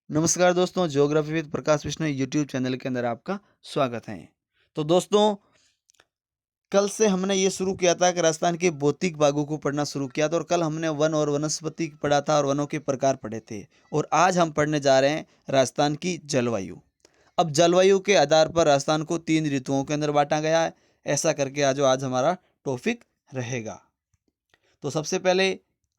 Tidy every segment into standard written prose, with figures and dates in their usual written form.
नमस्कार दोस्तों, geography with Prakash Vishnu YouTube channel के अंदर आपका स्वागत है। तो दोस्तों, कल से हमने ये शुरू किया था कि राजस्थान के भौतिक भागों को पढ़ना शुरू किया था और कल हमने वन और वनस्पति पढ़ा था और वनों के प्रकार पढ़े थे। और आज हम पढ़ने जा रहे हैं राजस्थान की जलवायु। अब जलवायु के आधार पर राजस्थान को 3 ऋतुओं के अंदर बांटा गया है। ऐसा करके आज हमारा टॉपिक रहेगा। तो सबसे पहले,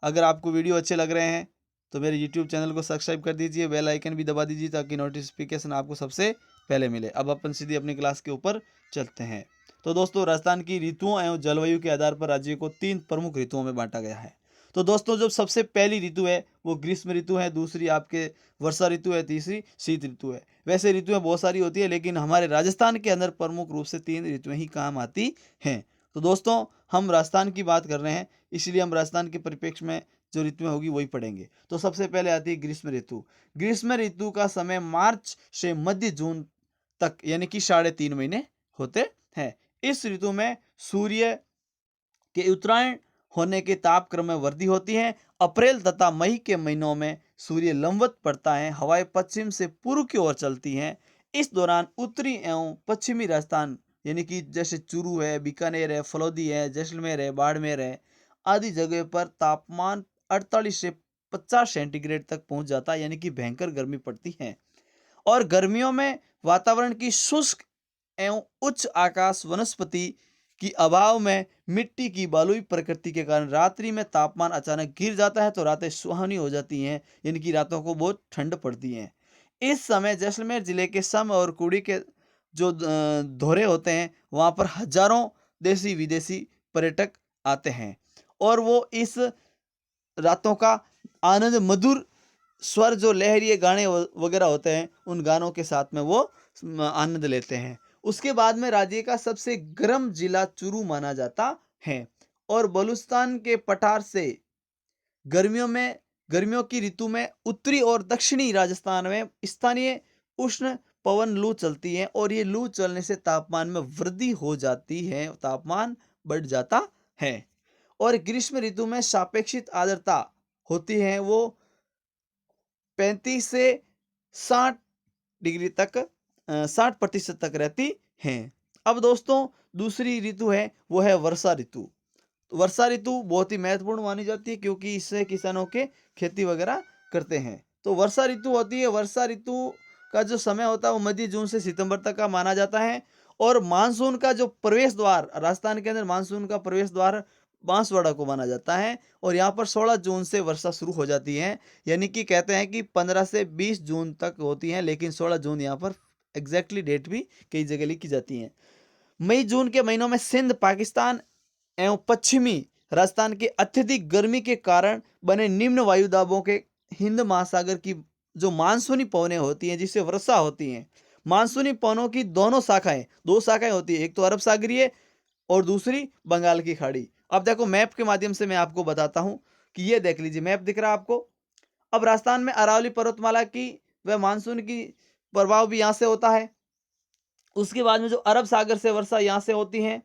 अगर आपको वीडियो अच्छे लग रहे हैं तो मेरे यूट्यूब चैनल को सब्सक्राइब कर दीजिए, बेल आइकन भी दबा दीजिए ताकि नोटिफिकेशन आपको सबसे पहले मिले। अब अपन सीधे अपनी क्लास के ऊपर चलते हैं। तो दोस्तों, राजस्थान की ऋतुओं एवं जलवायु के आधार पर राज्य को 3 प्रमुख ऋतुओं में बांटा गया है। तो दोस्तों, जो सबसे पहली ऋतु है वो ग्रीष्म ऋतु है, दूसरी आपके वर्षा ऋतु है, तीसरी शीत ऋतु है। वैसे ऋतुएं बहुत सारी होती है, लेकिन हमारे राजस्थान के अंदर प्रमुख रूप से 3 ऋतुएं ही काम आती हैं। तो दोस्तों, हम राजस्थान की बात कर रहे हैं, इसलिए हम राजस्थान के परिप्रेक्ष्य में जो ऋतुएं होगी वही पढ़ेंगे। तो सबसे पहले आती है ग्रीष्म ऋतु। ग्रीष्म ऋतु का समय मार्च से मध्य जून तक यानी कि 3.5 महीने होते हैं। इस ऋतु में सूर्य के उत्तरायण होने के तापक्रम में वृद्धि होती है। अप्रैल तथा मई के महीनों में सूर्य लंबवत पड़ता है, हवाएं पश्चिम से पूर्व की ओर चलती हैं। इस दौरान उत्तरी एवं पश्चिमी राजस्थान यानी कि जैसे चूरू है, बीकानेर है, फलौदी है, जैसलमेर है, बाड़मेर है आदि जगह पर तापमान 48 से 50 सेंटीग्रेड तक पहुंच जाता है, यानी कि भयंकर गर्मी पड़ती है। और गर्मियों में वातावरण की शुष्क एवं उच्च आकाश वनस्पति की अभाव में मिट्टी की बलुई प्रकृति के कारण रात्रि में तापमान अचानक गिर जाता है, तो रातें सुहावनी हो जाती हैं, यानी कि रातों को बहुत ठंड पड़ती है। इस समय जैसलमेर जिले के सम और कुड़ी के जो धोरे होते हैं वहाँ पर हजारों देशी विदेशी पर्यटक आते हैं और वो इस रातों का आनंद मधुर स्वर जो लहरिए गाने वगैरह होते हैं उन गानों के साथ में वो आनंद लेते हैं। उसके बाद में राज्य का सबसे गर्म जिला चूरू माना जाता है और बलूचिस्तान के पठार से गर्मियों की ऋतु में उत्तरी और दक्षिणी राजस्थान में स्थानीय उष्ण पवन लू चलती है और ये लू चलने से तापमान में वृद्धि हो जाती है, तापमान बढ़ जाता है। और ग्रीष्म ऋतु में सापेक्षिक आर्द्रता होती है वो 35 से 60 डिग्री तक 60% तक रहती हैं। अब दोस्तों, दूसरी ऋतु है वो है वर्षा ऋतु। तो वर्षा ऋतु बहुत ही महत्वपूर्ण मानी जाती है क्योंकि इससे किसानों के खेती वगैरह करते हैं। तो वर्षा ऋतु होती है, वर्षा ऋतु का जो समय होता है वो मध्य जून से सितंबर तक का माना जाता है। और मानसून का जो प्रवेश द्वार राजस्थान के अंदर मानसून का प्रवेश द्वार बांसवाड़ा को माना जाता है और यहाँ पर 16 जून से वर्षा शुरू हो जाती है, यानी कि कहते हैं कि 15 से 20 जून तक होती है, लेकिन 16 जून यहाँ पर एग्जैक्टली डेट भी कई जगह लिखी जाती है। मई जून के महीनों में सिंध, पाकिस्तान एवं पश्चिमी राजस्थान के अत्यधिक गर्मी के कारण बने निम्न वायु दाबों के हिंद महासागर की जो मानसूनी पवनें होती हैं जिससे वर्षा होती हैं। मानसूनी पवनों की दो शाखाएं होती है, एक तो अरब सागरीय और दूसरी बंगाल की खाड़ी। अब देखो, मैप के माध्यम से मैं आपको बताता हूं कि ये देख लीजिए, मैप दिख रहा है आपको। अब राजस्थान में अरावली पर्वतमाला की वह मानसून की प्रभाव भी यहां से होता है। उसके बाद में जो अरब सागर से वर्षा यहां से होती है,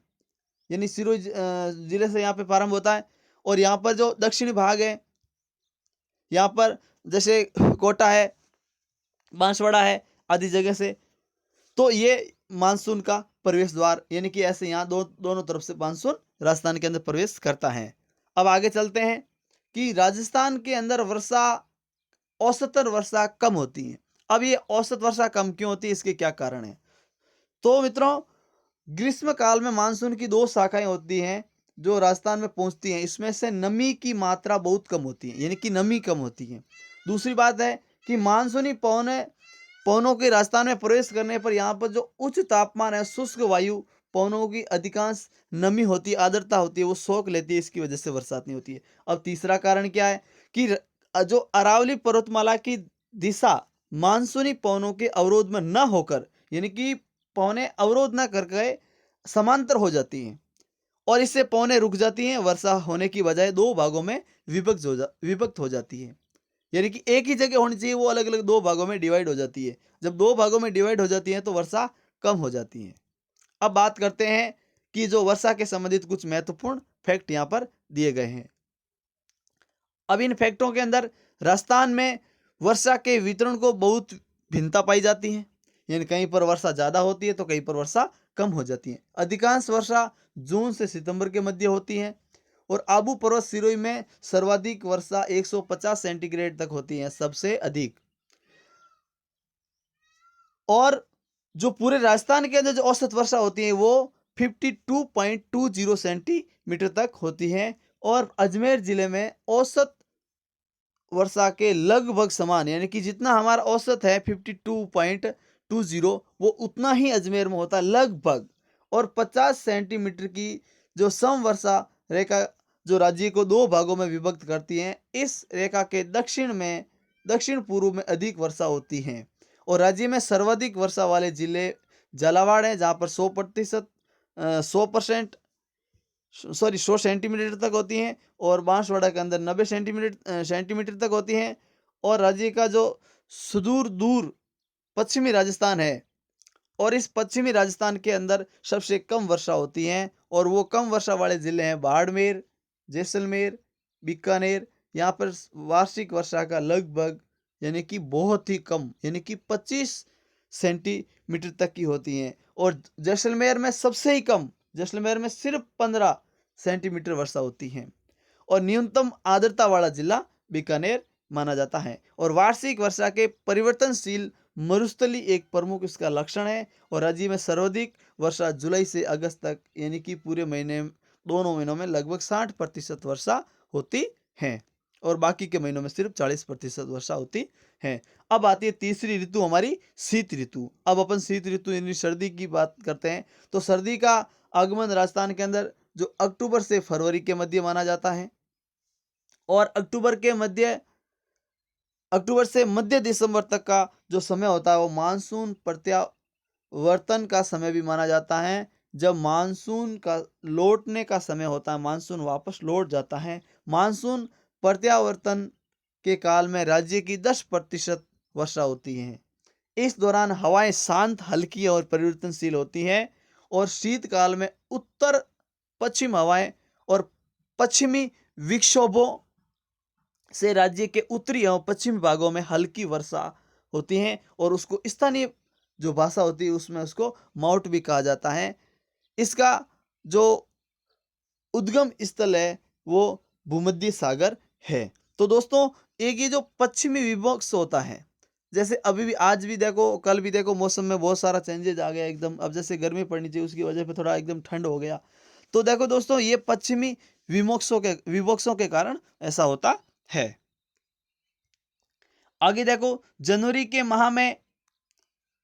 यानी सिरोही जिले से यहाँ पे प्रारंभ होता है। और यहाँ पर जो दक्षिणी भाग है, यहाँ पर जैसे कोटा है, बांसवाड़ा है आदि जगह से, तो ये मानसून का प्रवेश द्वार, यानी कि ऐसे यहाँ दोनों तरफ से मानसून राजस्थान के अंदर प्रवेश करता है। अब आगे चलते हैं कि राजस्थान के अंदर औसतन वर्षा कम होती है। अब ये औसत वर्षा कम क्यों होती है, इसके क्या कारण है? तो मित्रों, ग्रीष्म काल में मानसून की 2 शाखाएं होती हैं जो राजस्थान में पहुंचती हैं। इसमें से नमी की मात्रा बहुत कम होती है, यानी कि नमी कम होती है। दूसरी बात है कि मानसूनी पवनों के राजस्थान में प्रवेश करने पर यहाँ पर जो उच्च तापमान है, शुष्क वायु पवनों की अधिकांश नमी होती है, आर्द्रता होती है, वो सोख लेती है, इसकी वजह से बरसात नहीं होती है। अब तीसरा कारण क्या है कि जो अरावली पर्वतमाला की दिशा मानसूनी पवनों के अवरोध में न होकर, यानी कि पवनें अवरोध न करके समांतर हो जाती हैं और इससे पवनें रुक जाती हैं, वर्षा होने की बजाय 2 भागों में विभक्त हो जाती है। यानी कि एक ही जगह होनी चाहिए, वो अलग अलग 2 भागों में डिवाइड हो जाती है। जब 2 भागों में डिवाइड हो जाती है तो वर्षा कम हो जाती है। अब बात करते हैं कि जो वर्षा के संबंधित कुछ महत्वपूर्ण फैक्ट यहाँ पर दिए गए हैं। अब इन फैक्टों के अंदर राजस्थान में वर्षा के वितरण को बहुत भिन्नता पाई जाती है, यानी कहीं पर वर्षा ज़्यादा होती है तो कहीं पर वर्षा कम हो जाती है। अधिकांश वर्षा जून से सितंबर के मध्य होती है और आबू पर्वत सिरोही में सर्वाधिक वर्षा 150 सेंटीग्रेड तक होती है, सबसे अधिक। और जो पूरे राजस्थान के अंदर जो औसत वर्षा होती है वो 52.20 सेंटीमीटर तक होती है और अजमेर जिले में औसत वर्षा के लगभग समान, यानी कि जितना हमारा औसत है 52.20 वो उतना ही अजमेर में होता है लगभग। और 50 सेंटीमीटर की जो सम वर्षा रेखा जो राज्य को दो भागों में विभक्त करती है, इस रेखा के दक्षिण पूर्व में अधिक वर्षा होती है और राज्य में सर्वाधिक वर्षा वाले जिले झालावाड़ है, जहाँ पर 100 सेंटीमीटर तक होती हैं और बांसवाड़ा के अंदर 90 सेंटीमीटर तक होती हैं। और राज्य का जो सुदूर दूर पश्चिमी राजस्थान है, और इस पश्चिमी राजस्थान के अंदर सबसे कम वर्षा होती है और वो कम वर्षा वाले जिले हैं बाड़मेर, जैसलमेर, बीकानेर। यहाँ पर वार्षिक वर्षा का लगभग यानी कि बहुत ही कम, यानी कि 25 सेंटीमीटर तक की होती हैं और जैसलमेर में सबसे ही कम, जैसलमेर में सिर्फ 15 सेंटीमीटर वर्षा होती है। और न्यूनतम आर्द्रता वाला जिला बीकानेर माना जाता है। और वार्षिक वर्षा के परिवर्तनशील मरुस्थली एक प्रमुख इसका लक्षण है और राज्य में सर्वाधिक वर्षा जुलाई से अगस्त तक, यानी कि पूरे महीने दोनों महीनों में लगभग 60% वर्षा होती है और बाकी के महीनों में सिर्फ 40% वर्षा होती है। अब आती है तीसरी ऋतु हमारी शीत ऋतु। अब अपन शीत ऋतु यानी सर्दी की बात करते हैं तो सर्दी का आगमन राजस्थान के अंदर जो अक्टूबर से फरवरी के मध्य माना जाता है और अक्टूबर से मध्य दिसंबर तक का जो समय होता है वो मानसून प्रत्यावर्तन का समय भी माना जाता है। जब मानसून का लौटने का समय होता है, मानसून वापस लौट जाता है। मानसून प्रत्यावर्तन के काल में राज्य की 10% वर्षा होती है। इस दौरान हवाएं शांत, हल्की और परिवर्तनशील होती हैं और शीतकाल में उत्तर पश्चिम हवाएं और पश्चिमी विक्षोभों से राज्य के उत्तरी एवं पश्चिमी भागों में हल्की वर्षा होती है और उसको स्थानीय जो भाषा होती है उसमें उसको माउट भी कहा जाता है। इसका जो उद्गम स्थल है वो भूमध्य सागर है। तो दोस्तों एक ये जो पश्चिमी विभक्स होता है, जैसे अभी भी आज भी देखो कल भी देखो मौसम में बहुत सारा चेंजेज आ गया एकदम। अब जैसे गर्मी पड़नी चाहिए उसकी वजह पे थोड़ा एकदम ठंड हो गया। तो देखो दोस्तों ये पश्चिमी विभक्सों के कारण ऐसा होता है। आगे देखो जनवरी के माह में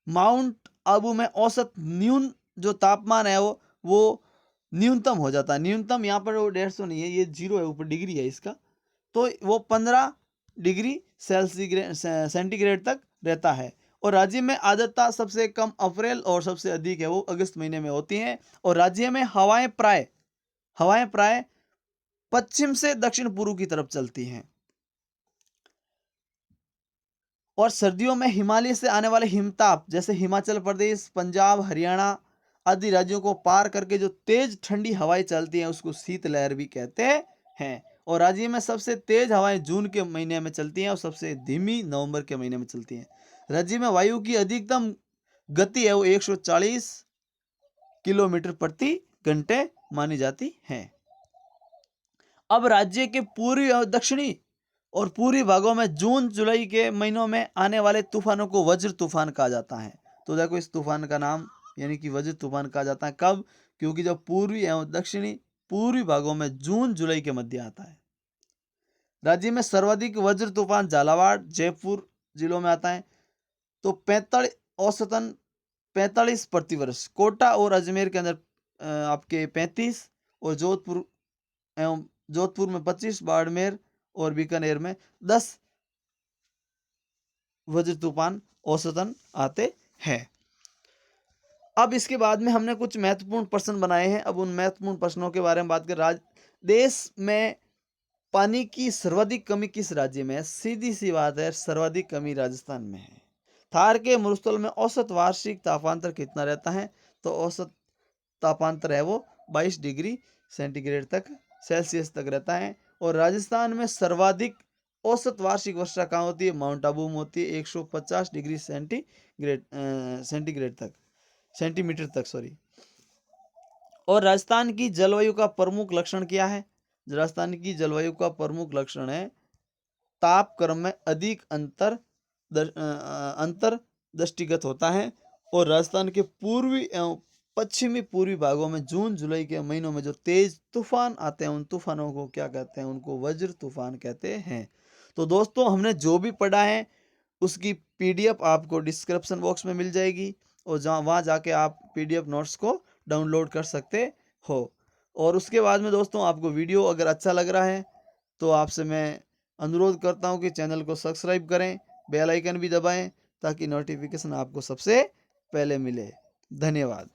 माउंट आबू में औसत न्यून जो तापमान है वो न्यूनतम हो जाता है। न्यूनतम यहाँ पर वो 150 नहीं है, ये 0 है, ऊपर डिग्री है इसका, तो वो 15 डिग्री सेंटीग्रेड तक रहता है। और राज्य में आर्द्रता सबसे कम अप्रैल और सबसे अधिक है वो अगस्त महीने में होती है। और राज्य में हवाएं प्राय पश्चिम से दक्षिण पूर्व की तरफ चलती हैं। और सर्दियों में हिमालय से आने वाले हिमताप जैसे हिमाचल प्रदेश, पंजाब, हरियाणा आदि राज्यों को पार करके जो तेज ठंडी हवाएं चलती हैं उसको शीतलहर भी कहते हैं। और राज्य में सबसे तेज हवाएं जून के महीने में चलती हैं और सबसे धीमी नवंबर के महीने में चलती हैं। राज्य में वायु की अधिकतम गति है वो 140 किलोमीटर प्रति घंटे मानी जाती है। अब राज्य के पूर्वी और दक्षिणी और पूर्वी भागों में जून जुलाई के महीनों में आने वाले तूफानों को वज्र तूफान कहा जाता है। तो देखो इस तूफान का नाम यानी कि वज्र तूफान कहा जाता है। कब? क्योंकि जब पूर्वी एवं दक्षिणी पूर्वी भागों में जून जुलाई के मध्य आता है। राज्य में सर्वाधिक वज्र तूफान झालावाड़, जयपुर जिलों में आता है। तो 45 औसतन 45 प्रतिवर्ष। कोटा और अजमेर के अंदर आपके 35 और जोधपुर में 25, बाड़मेर और बीकानेर में 10 वज्र तूफान औसतन आते हैं। अब इसके बाद में हमने कुछ महत्वपूर्ण प्रश्न बनाए हैं। अब उन महत्वपूर्ण प्रश्नों के बारे में बात कर। देश में पानी की सर्वाधिक कमी किस राज्य में है? सीधी सी बात है, सर्वाधिक कमी राजस्थान में है। थार के मरुस्थल में औसत वार्षिक तापांतर कितना रहता है? तो औसत तापांतर है वो 22 डिग्री सेंटीग्रेड तक सेल्सियस तक रहता है। और राजस्थान में सर्वाधिक औसत वार्षिक वर्षा कहाँ होती है? माउंट आबू में होती है 150 डिग्री सेंटीग्रेड तक, सेंटीमीटर तक सॉरी। और राजस्थान की जलवायु का प्रमुख लक्षण क्या है? राजस्थान की जलवायु का प्रमुख लक्षण है तापक्रम में अधिक अंतर दृष्टिगत होता है। और राजस्थान के पूर्वी एवं पश्चिमी पूर्वी भागों में जून जुलाई के महीनों में जो तेज तूफान आते हैं उन तूफानों को क्या कहते हैं? उनको वज्र तूफान कहते हैं। तो दोस्तों हमने जो भी पढ़ा है उसकी पीडीएफ आपको डिस्क्रिप्शन बॉक्स में मिल जाएगी और जहाँ वहाँ जाके आप पीडीएफ नोट्स को डाउनलोड कर सकते हो। और उसके बाद में दोस्तों आपको वीडियो अगर अच्छा लग रहा है तो आपसे मैं अनुरोध करता हूँ कि चैनल को सब्सक्राइब करें, बेल आइकन भी दबाएं ताकि नोटिफिकेशन आपको सबसे पहले मिले। धन्यवाद।